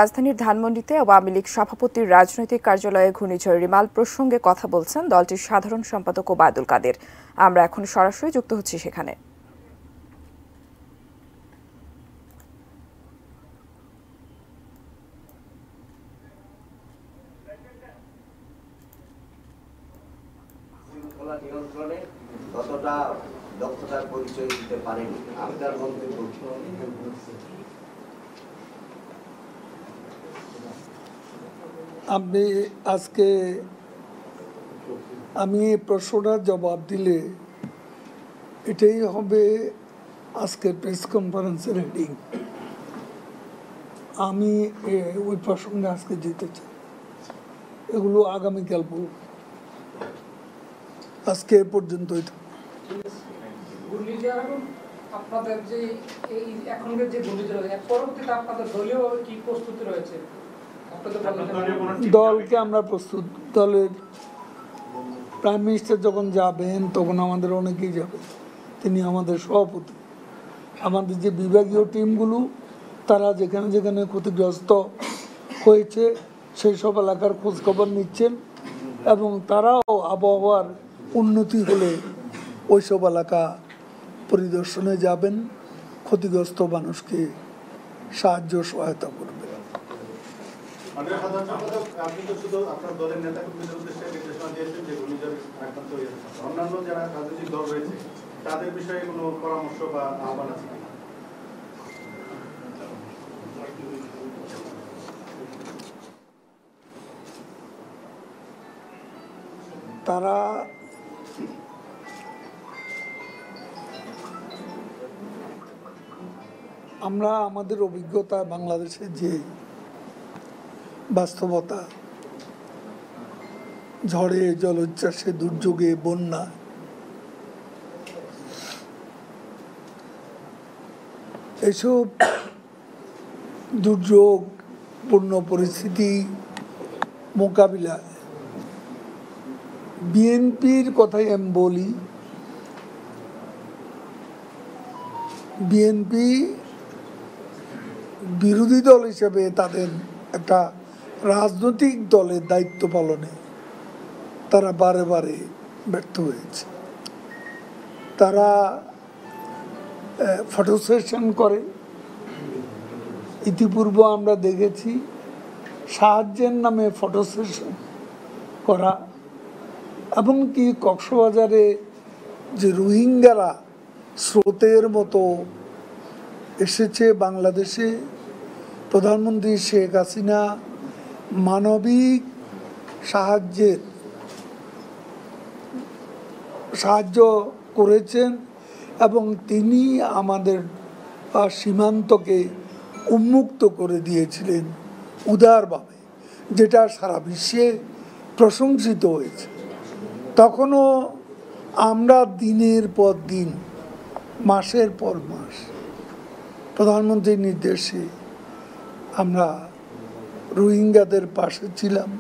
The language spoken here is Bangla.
রাজধানীর ধানমন্ডিতে আওয়ামী লীগ সভাপতির রাজনৈতিক কার্যালয়ে ঘূর্ণিঝড় রিমাল প্রসঙ্গে কথা বলছেন দলটির সাধারণ সম্পাদক ওবায়দুল কাদের। আমরা এখন সরাসরি যুক্ত হচ্ছি সেখানে। কতটা দক্ষতার পরিচয় দিতে পারেনি আপনার মন্তব্য? আপনি আজকে আমি এই প্রশ্নটার জবাব দিলে এটাই হবে আজকের প্রেস কনফারেন্সের হেডিং। আমি ওই প্রসঙ্গে আজকে যেতে চাই, এগুলো আগামীকাল বলব। আজকে এ পর্যন্তই। আপনাদের যে এই এখনকার যে ঘূর্ণিঝড় পরবর্তীতে আপনাদের দলীয় কি প্রস্তুতি রয়েছে? দলকে আমরা প্রস্তুত, দলের প্রাইম মিনিস্টার যখন যাবেন তখন আমাদের অনেকেই যাবে, তিনি আমাদের সভাপতি। আমাদের যে বিভাগীয় টিমগুলো তারা যেখানে যেখানে ক্ষতিগ্রস্ত হয়েছে সেই সব এলাকার খোঁজখবর নিচ্ছেন এবং তারাও আবহাওয়ার উন্নতি হলে ওইসব এলাকা পরিদর্শনে যাবেন, ক্ষতিগ্রস্ত মানুষকে সাহায্য সহায়তা করবেন। অন্যান্য যারা রাজনৈতিক দল রয়েছে তাদের বিষয়ে কোনো পরামর্শ বা আহ্বান আছে? তারা আমরা আমাদের অভিজ্ঞতা, বাংলাদেশের যে বাস্তবতা, ঝড়ে, জলোচ্ছ্বাসে, দুর্যোগে, বন্যা, এসব দুর্যোগপূর্ণ পরিস্থিতি মোকাবিলায় বিএনপির কথাই আমি বলি, বিএনপি বিরোধী দল হিসেবে তাদের একটা রাজনৈতিক দলের দায়িত্ব পালনে তারা বারে বারে ব্যর্থ হয়েছে। তারা ফটো সেশন করে, ইতিপূর্বে আমরা দেখেছি সাহায্যের নামে ফটো সেশন করা, এমনকি কক্সবাজারে যে রোহিঙ্গারা স্রোতের মতো এসেছে বাংলাদেশে, প্রধানমন্ত্রী শেখ হাসিনা মানবিক সাহায্য করেছেন এবং তিনি আমাদের সীমান্তকে উন্মুক্ত করে দিয়েছিলেন উদারভাবে, যেটা সারা বিশ্বে প্রশংসিত হয়েছে। তখনও আমরা দিনের পর দিন, মাসের পর মাস প্রধানমন্ত্রীর নির্দেশে আমরা রোহিঙ্গাদের পাশে ছিলাম।